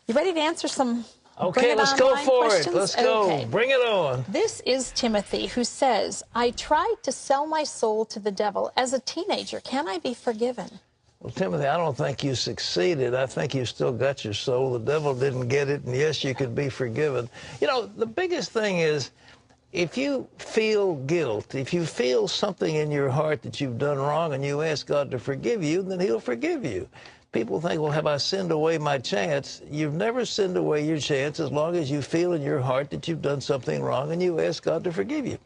You ready to answer some Okay, let's go for questions? it. Let's go. Okay. Bring it on. This is Timothy, who says, I tried to sell my soul to the devil as a teenager. Can I be forgiven? Well, Timothy, I don't think you succeeded. I think you still got your soul. The devil didn't get it, and yes, you could be forgiven. You know, the biggest thing is, if you feel guilt, if you feel something in your heart that you've done wrong and you ask God to forgive you, then he'll forgive you. People think, well, have I sinned away my chance? You've never sinned away your chance as long as you feel in your heart that you've done something wrong and you ask God to forgive you.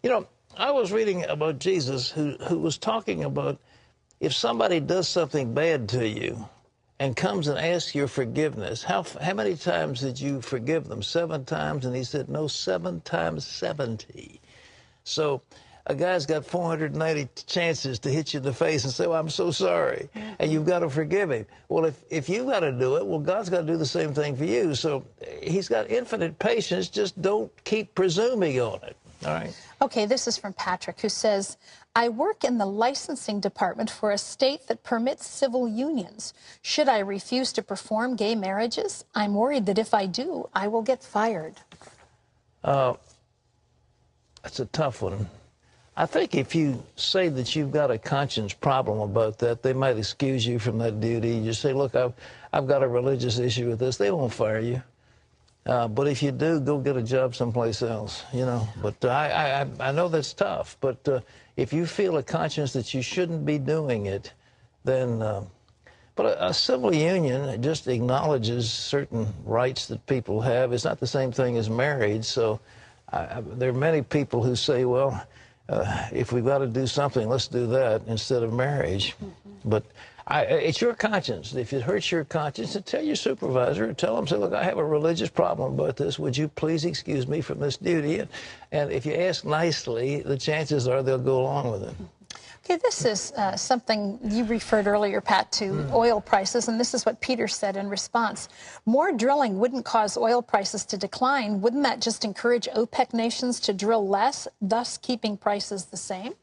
You know, I was reading about Jesus who was talking about if somebody does something bad to you and comes and asks your forgiveness, how many times did you forgive them? 7 times? And he said, no, 7 times 70. So a guy's got 490 chances to hit you in the face and say, well, I'm so sorry. And you've got to forgive him. Well, if you've got to do it, well, God's got to do the same thing for you. So he's got infinite patience. Just don't keep presuming on it. All right? Okay, this is from Patrick, who says, I work in the licensing department for a state that permits civil unions. Should I refuse to perform gay marriages? I'm worried that if I do, I will get fired. That's a tough one. I think if you say that you've got a conscience problem about that, they might excuse you from that duty. You say, look, I've got a religious issue with this. They won't fire you. But if you do, go get a job someplace else, you know. But I know that's tough. But if you feel a conscience that you shouldn't be doing it, then... But a civil union just acknowledges certain rights that people have. It's not the same thing as marriage. So there are many people who say, well, if we've got to do something, let's do that instead of marriage. But it's your conscience. If it hurts your conscience, then tell your supervisor, tell them, say, look, I have a religious problem about this. Would you please excuse me from this duty? And if you ask nicely, the chances are they'll go along with it. Okay, this is something you referred earlier, Pat, to oil prices, and this is what Peter said in response. More drilling wouldn't cause oil prices to decline. Wouldn't that just encourage OPEC nations to drill less, thus keeping prices the same?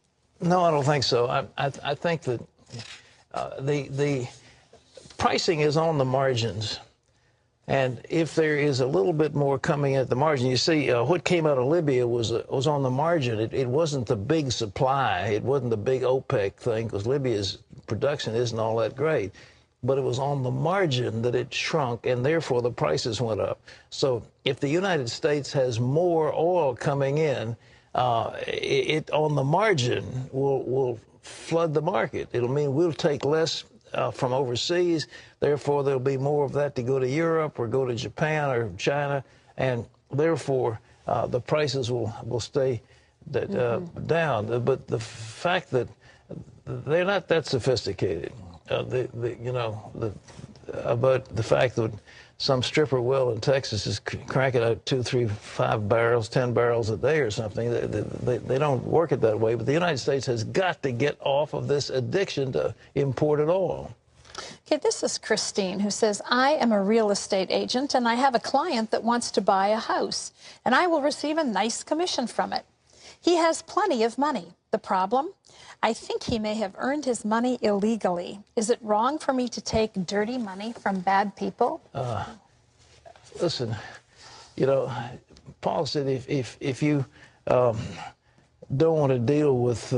No, I don't think so. I think that the pricing is on the margins. And if there is a little bit more coming at the margin, you see, what came out of Libya was on the margin. It wasn't the big supply. It wasn't the big OPEC thing, because Libya's production isn't all that great. But it was on the margin that it shrunk, and therefore the prices went up. So if the United States has more oil coming in, it on the margin will flood the market. It'll mean we'll take less from overseas. Therefore, there'll be more of that to go to Europe or go to Japan or China, and therefore the prices will stay down. But the fact that they're not that sophisticated, you know, about the fact that some stripper well in Texas is cranking out 2, 3, 5 barrels, 10 barrels a day or something. They don't work it that way. But the United States has got to get off of this addiction to imported oil. Okay, this is Christine, who says, I am a real estate agent, and I have a client that wants to buy a house, and I will receive a nice commission from it. He has plenty of money. The problem? I think he may have earned his money illegally. Is it wrong for me to take dirty money from bad people? Listen, you know, Paul said if you don't want to deal with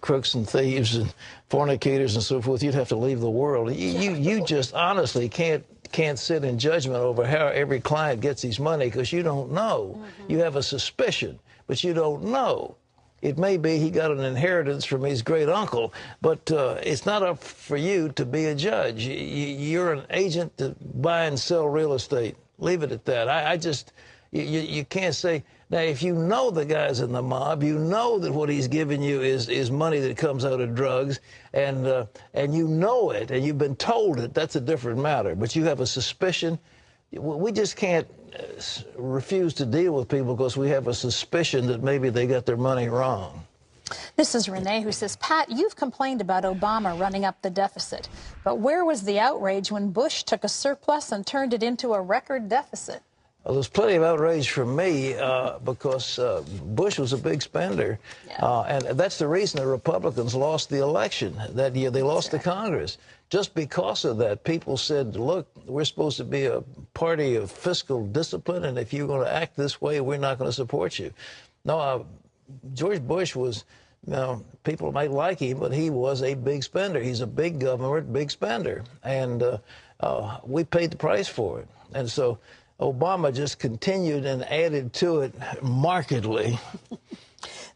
crooks and thieves and fornicators and so forth, you'd have to leave the world. You just honestly can't sit in judgment over how every client gets his money, because you don't know. You have a suspicion, but you don't know. It may be he got an inheritance from his great uncle, but it's not up for you to be a judge. You're an agent to buy and sell real estate. Leave it at that. You can't say, now, if you know the guy's in the mob, you know that what he's giving you is money that comes out of drugs, and you know it, and you've been told it, that's a different matter. But you have a suspicion. We just can't refuse to deal with people because we have a suspicion that maybe they got their money wrong. This is Renee, who says, Pat, you've complained about Obama running up the deficit, but where was the outrage when Bush took a surplus and turned it into a record deficit? Well, there's plenty of outrage from me because Bush was a big spender. Yeah. And that's the reason the Republicans lost the election that year. They lost to Congress. just because of that, people said, look, we're supposed to be a party of fiscal discipline, and if you're going to act this way, we're not going to support you. No, George Bush was, people might like him, but he was a big spender. He's a big government, big spender. And we paid the price for it. And so Obama just continued and added to it markedly.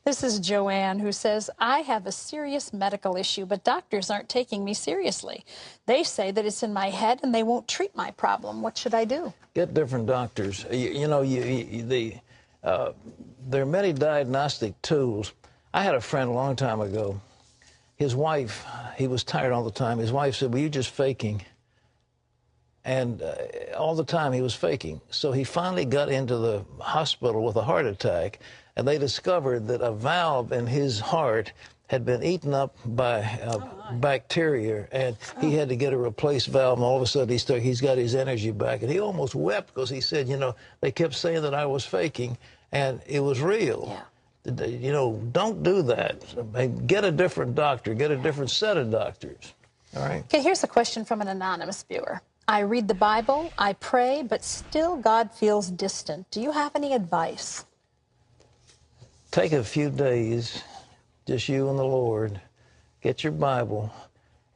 This is Joanne, who says, I have a serious medical issue, but doctors aren't taking me seriously. They say that it's in my head and they won't treat my problem. What should I do? Get different doctors. There are many diagnostic tools. I had a friend a long time ago. His wife, he was tired all the time. His wife said, well, you're just faking. And all the time he was faking. So he finally got into the hospital with a heart attack, and they discovered that a valve in his heart had been eaten up by bacteria, and he had to get a replaced valve, and all of a sudden he's got his energy back. And he almost wept because he said, they kept saying that I was faking, and it was real. Yeah. Don't do that. Get a different doctor. Get a different set of doctors. All right? Okay, here's a question from an anonymous viewer. I read the Bible, I pray, but still God feels distant. Do you have any advice? Take a few days, just you and the Lord, get your Bible,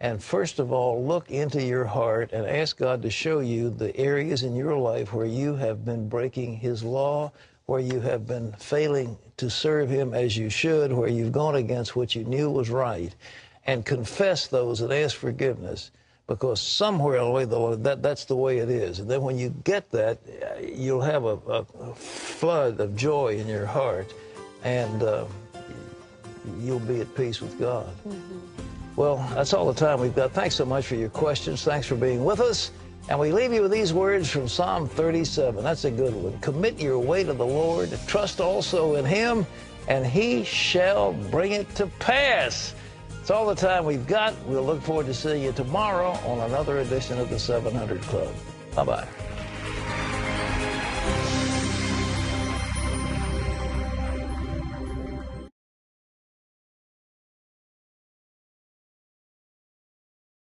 and first of all, look into your heart and ask God to show you the areas in your life where you have been breaking His law, where you have been failing to serve Him as you should, where you've gone against what you knew was right, and confess those and ask forgiveness. Because somewhere along the way, that's the way it is. And then when you get that, you'll have a flood of joy in your heart, and you'll be at peace with God. Mm-hmm. Well, that's all the time we've got. Thanks so much for your questions. Thanks for being with us. And we leave you with these words from Psalm 37. That's a good one. Commit your way to the Lord. Trust also in Him, and He shall bring it to pass. That's all the time we've got. We'll look forward to seeing you tomorrow on another edition of the 700 Club. Bye-bye.